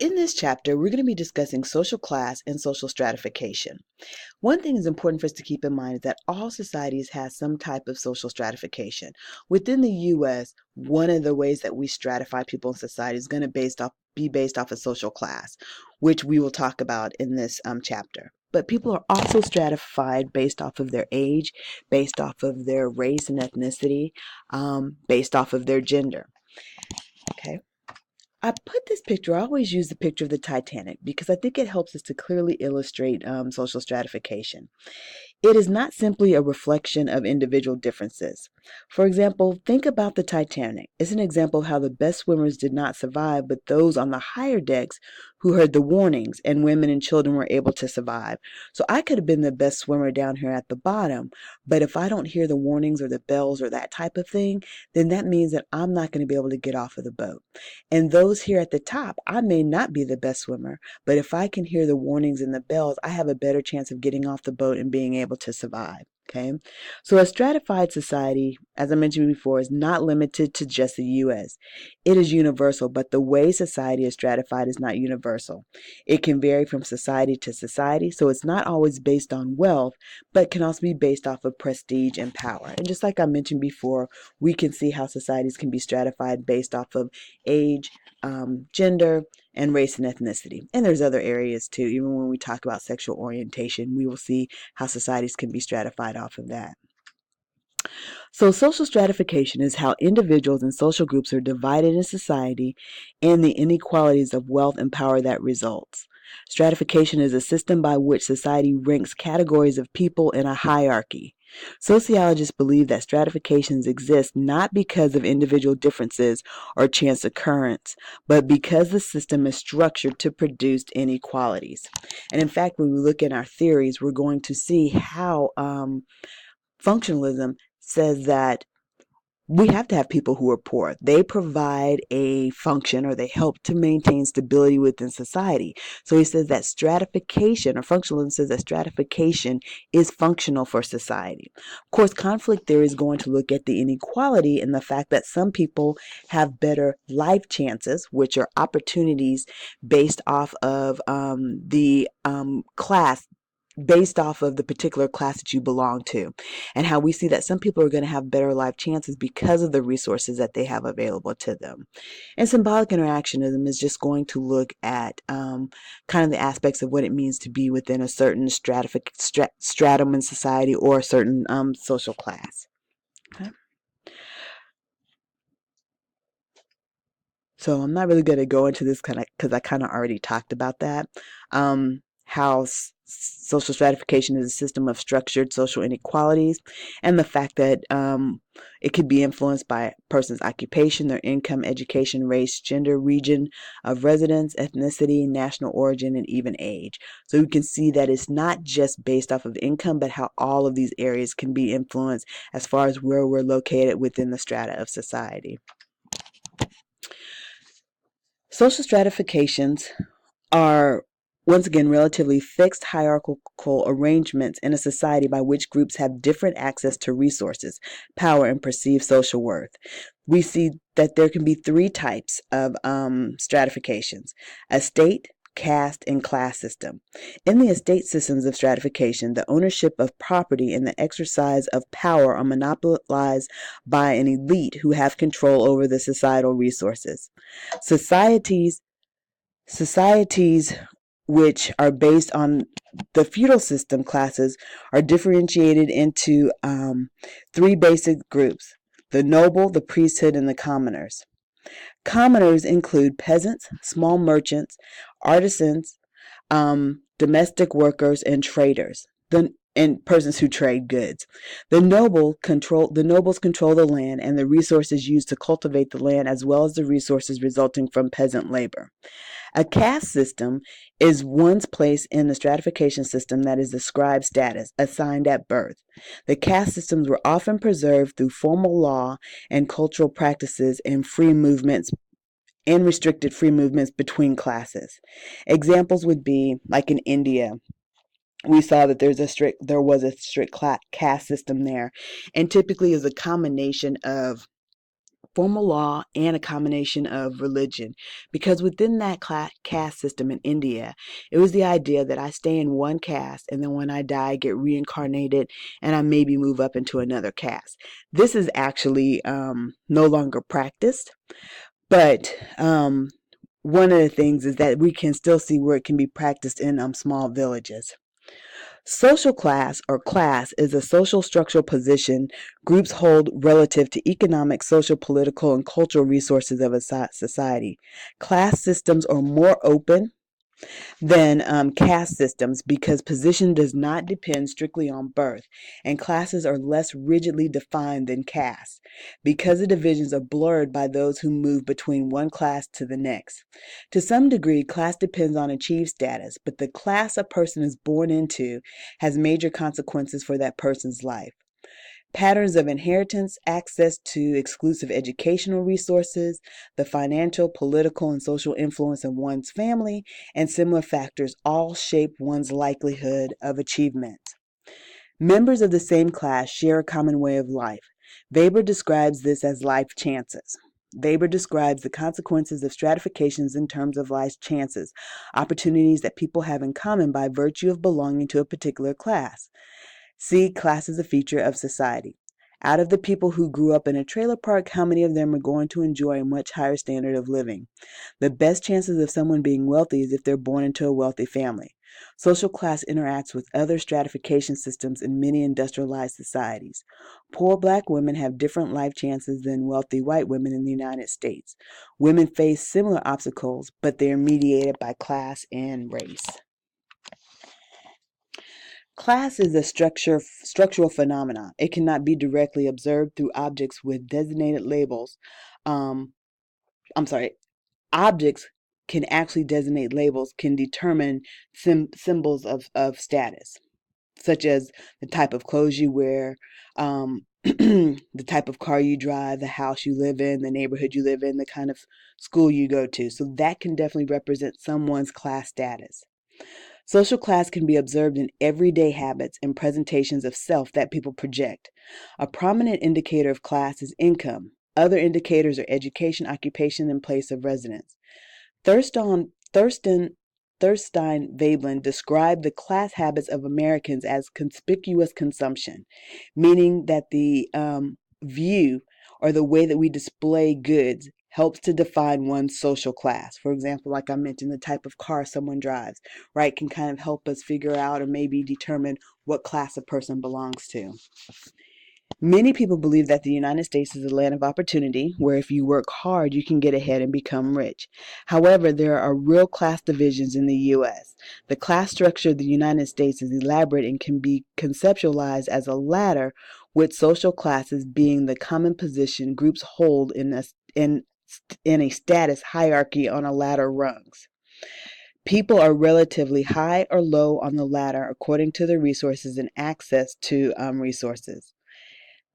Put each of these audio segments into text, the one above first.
In this chapter, we're going to be discussing social class and social stratification. One thing is important for us to keep in mind is that all societies have some type of social stratification. Within the U.S., one of the ways that we stratify people in society is going to be based off of social class, which we will talk about in this chapter. But people are also stratified based off of their age, based off of their race and ethnicity, based off of their gender. Okay. I put this picture, I always use the picture of the Titanic because I think it helps us to clearly illustrate social stratification. It is not simply a reflection of individual differences. For example, think about the Titanic. It's an example of how the best swimmers did not survive, but those on the higher decks who heard the warnings and women and children were able to survive. So I could have been the best swimmer down here at the bottom, but if I don't hear the warnings or the bells or that type of thing, then that means that I'm not going to be able to get off of the boat. And those here at the top, I may not be the best swimmer, but if I can hear the warnings and the bells, I have a better chance of getting off the boat and being able to survive. Okay, so a stratified society, as I mentioned before, is not limited to just the U.S. It is universal, but the way society is stratified is not universal. It can vary from society to society, so it's not always based on wealth, but can also be based off of prestige and power. And just like I mentioned before, we can see how societies can be stratified based off of age, gender, and race and ethnicity. And there's other areas too. Even when we talk about sexual orientation, we will see how societies can be stratified off of that. So social stratification is how individuals and social groups are divided in society and the inequalities of wealth and power that results. Stratification is a system by which society ranks categories of people in a hierarchy. Sociologists believe that stratifications exist not because of individual differences or chance occurrence, but because the system is structured to produce inequalities. And in fact, when we look at our theories, we're going to see how functionalism says that we have to have people who are poor. They provide a function or they help to maintain stability within society. So he says that stratification, or functionalism says that stratification is functional for society. Of course, conflict theory is going to look at the inequality and the fact that some people have better life chances, which are opportunities based off of the class, based off of the particular class that you belong to, and how we see that some people are going to have better life chances because of the resources that they have available to them. And symbolic interactionism is just going to look at kind of the aspects of what it means to be within a certain stratum in society or a certain social class. Okay. So I'm not really going to go into this kind of because I kind of already talked about that. How social stratification is a system of structured social inequalities, and the fact that it could be influenced by a person's occupation, their income, education, race, gender, region of residence, ethnicity, national origin, and even age. So you can see that it's not just based off of income, but how all of these areas can be influenced as far as where we're located within the strata of society. Social stratifications are, once again, relatively fixed hierarchical arrangements in a society by which groups have different access to resources, power, and perceived social worth. We see that there can be three types of stratifications: estate, caste, and class system. In the estate systems of stratification, the ownership of property and the exercise of power are monopolized by an elite who have control over the societal resources. Societies which are based on the feudal system classes are differentiated into three basic groups: the noble, the priesthood, and the commoners. Commoners include peasants, small merchants, artisans, domestic workers, and traders. And persons who trade goods. The nobles control the land and the resources used to cultivate the land, as well as the resources resulting from peasant labor. A caste system is one's place in the stratification system that is the scribe status assigned at birth. The caste systems were often preserved through formal law and cultural practices and restricted free movements between classes. Examples would be like in India. We saw that there was a strict caste system there, and typically is a combination of formal law and a combination of religion. Because within that caste system in India, it was the idea that I stay in one caste and then when I die, I get reincarnated and I maybe move up into another caste. This is actually no longer practiced, but one of the things is that we can still see where it can be practiced in small villages. Social class or class is a social structural position groups hold relative to economic, social, political, and cultural resources of a society. Class systems are more open than caste systems because position does not depend strictly on birth, and classes are less rigidly defined than caste because the divisions are blurred by those who move between one class to the next. To some degree, class depends on achieved status, but the class a person is born into has major consequences for that person's life. Patterns of inheritance, access to exclusive educational resources, the financial, political, and social influence of one's family, and similar factors all shape one's likelihood of achievement. Members of the same class share a common way of life. Weber describes this as life chances. Weber describes the consequences of stratifications in terms of life's chances, opportunities that people have in common by virtue of belonging to a particular class. See, class is a feature of society. Out of the people who grew up in a trailer park, how many of them are going to enjoy a much higher standard of living? The best chances of someone being wealthy is if they're born into a wealthy family. Social class interacts with other stratification systems in many industrialized societies. Poor black women have different life chances than wealthy white women in the United States. Women face similar obstacles, but they are mediated by class and race. Class is a structural phenomenon. It cannot be directly observed through objects with designated labels. Objects can actually designate labels, can determine symbols of status, such as the type of clothes you wear, the type of car you drive, the house you live in, the neighborhood you live in, the kind of school you go to. So that can definitely represent someone's class status. Social class can be observed in everyday habits and presentations of self that people project. A prominent indicator of class is income. Other indicators are education, occupation, and place of residence. Thorstein Veblen described the class habits of Americans as conspicuous consumption, meaning that the view or the way that we display goods helps to define one's social class. For example, like I mentioned, the type of car someone drives, right, can kind of help us figure out or maybe determine what class a person belongs to. Many people believe that the United States is a land of opportunity, where if you work hard, you can get ahead and become rich. However, there are real class divisions in the U.S. The class structure of the United States is elaborate and can be conceptualized as a ladder, with social classes being the common position groups hold in a status hierarchy on a ladder rungs. People are relatively high or low on the ladder according to their resources and access to resources.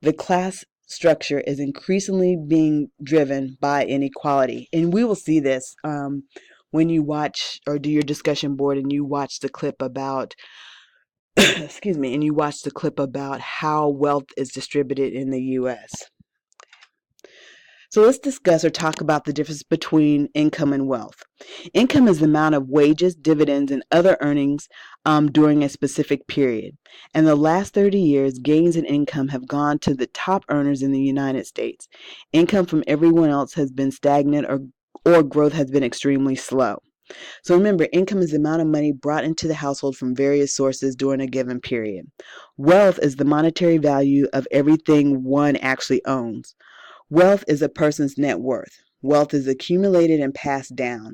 The class structure is increasingly being driven by inequality. And we will see this when you watch or do your discussion board and you watch the clip about, and you watch the clip about how wealth is distributed in the U.S. So let's discuss or talk about the difference between income and wealth. Income is the amount of wages, dividends, and other earnings during a specific period. In the last 30 years, gains in income have gone to the top earners in the United States. Income from everyone else has been stagnant or growth has been extremely slow. So remember, income is the amount of money brought into the household from various sources during a given period. Wealth is the monetary value of everything one actually owns. Wealth is a person's net worth. Wealth is accumulated and passed down.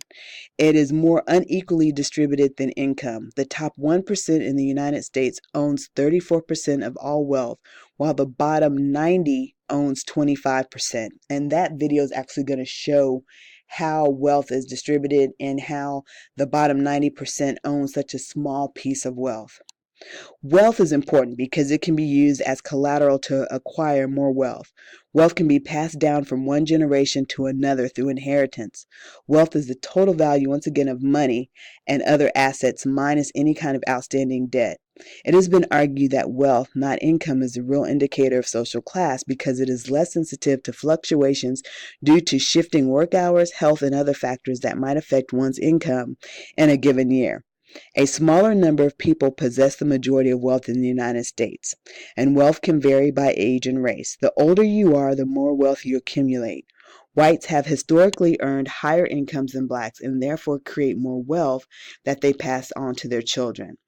It is more unequally distributed than income. The top 1% in the United States owns 34% of all wealth, while the bottom 90 owns 25%. And that video is actually going to show how wealth is distributed and how the bottom 90% owns such a small piece of wealth. Wealth is important because it can be used as collateral to acquire more wealth. Wealth can be passed down from one generation to another through inheritance. Wealth is the total value, once again, of money and other assets minus any kind of outstanding debt. It has been argued that wealth, not income, is the real indicator of social class because it is less sensitive to fluctuations due to shifting work hours, health, and other factors that might affect one's income in a given year. A smaller number of people possess the majority of wealth in the United States, and wealth can vary by age and race. The older you are, the more wealth you accumulate. Whites have historically earned higher incomes than blacks and therefore create more wealth that they pass on to their children.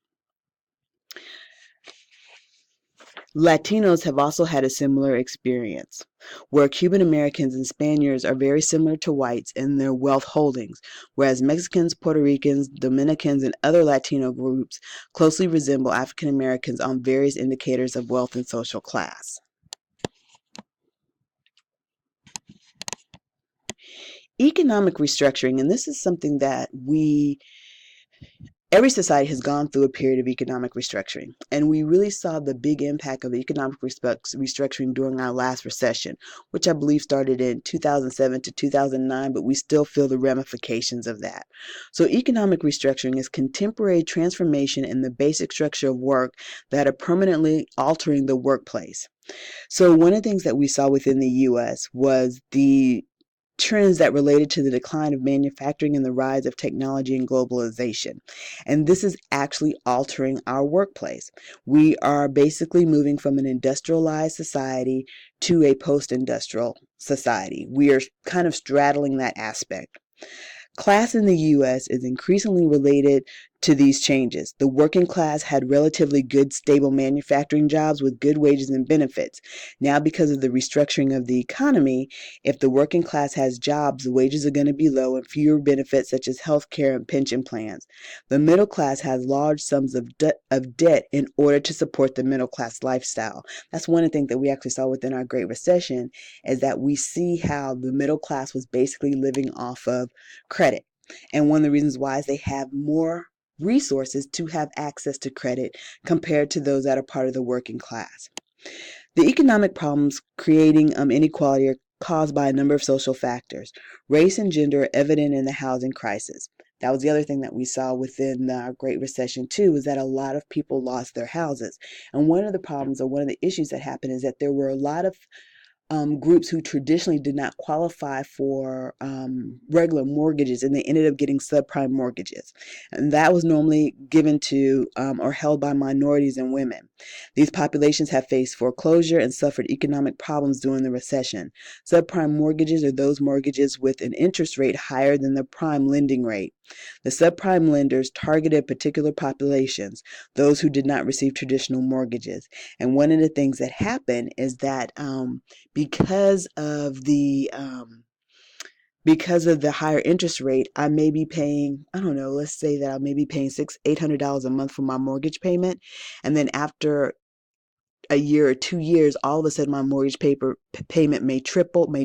Latinos have also had a similar experience, where Cuban Americans and Spaniards are very similar to whites in their wealth holdings, whereas Mexicans, Puerto Ricans, Dominicans, and other Latino groups closely resemble African Americans on various indicators of wealth and social class. Economic restructuring, and this is something that every society has gone through a period of economic restructuring, and we really saw the big impact of economic restructuring during our last recession, which I believe started in 2007 to 2009, but we still feel the ramifications of that. So economic restructuring is contemporary transformation in the basic structure of work that are permanently altering the workplace. So one of the things that we saw within the U.S. was the trends that related to the decline of manufacturing and the rise of technology and globalization. And this is actually altering our workplace. We are basically moving from an industrialized society to a post-industrial society. We are kind of straddling that aspect. Class in the U.S. is increasingly related to these changes. The working class had relatively good, stable manufacturing jobs with good wages and benefits. Now, because of the restructuring of the economy, if the working class has jobs, the wages are going to be low and fewer benefits such as health care and pension plans. The middle class has large sums of debt in order to support the middle class lifestyle. That's one of the things that we actually saw within our Great Recession, is that we see how the middle class was basically living off of credit. And one of the reasons why is they have more resources to have access to credit compared to those that are part of the working class. The economic problems creating inequality are caused by a number of social factors. Race and gender are evident in the housing crisis. That was the other thing that we saw within the Great Recession too, was that a lot of people lost their houses. And one of the problems, or one of the issues that happened, is that there were a lot of groups who traditionally did not qualify for regular mortgages, and they ended up getting subprime mortgages. And that was normally given to or held by minorities and women. These populations have faced foreclosure and suffered economic problems during the recession. Subprime mortgages are those mortgages with an interest rate higher than the prime lending rate. The subprime lenders targeted particular populations, those who did not receive traditional mortgages. And one of the things that happened is that because of the higher interest rate, I may be paying, I don't know, let's say that I may be paying $800 a month for my mortgage payment, and then after a year or 2 years, all of a sudden my mortgage payment may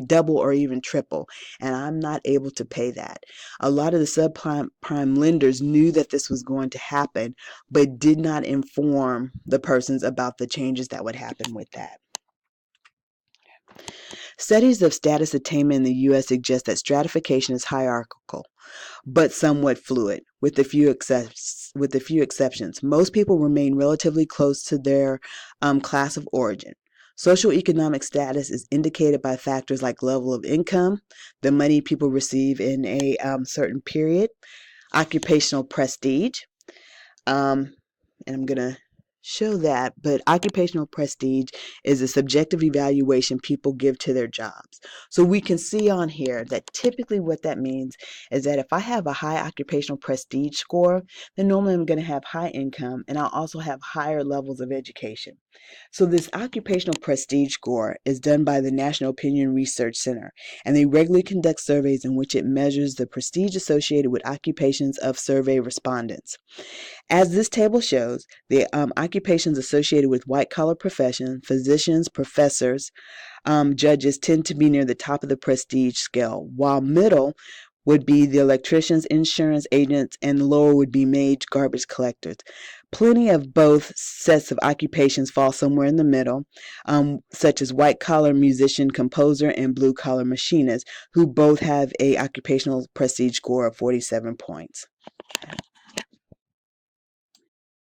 double, or even triple, and I'm not able to pay that. A lot of the subprime lenders knew that this was going to happen, but did not inform the persons about the changes that would happen with that. Studies of status attainment in the U.S. suggest that stratification is hierarchical, but somewhat fluid, with a few exceptions. Most people remain relatively close to their class of origin. Social economic status is indicated by factors like level of income, the money people receive in a certain period, occupational prestige, and I'm going to show that, but occupational prestige is a subjective evaluation people give to their jobs. So we can see on here that typically what that means is that if I have a high occupational prestige score, then normally I'm going to have high income, and I'll also have higher levels of education. So this occupational prestige score is done by the National Opinion Research Center, and they regularly conduct surveys in which it measures the prestige associated with occupations of survey respondents. As this table shows, the occupations associated with white-collar professions, physicians, professors, judges, tend to be near the top of the prestige scale, while middle would be the electricians, insurance agents, and lower would be maids, garbage collectors. Plenty of both sets of occupations fall somewhere in the middle, such as white-collar musician, composer, and blue-collar machinist, who both have a occupational prestige score of 47 points.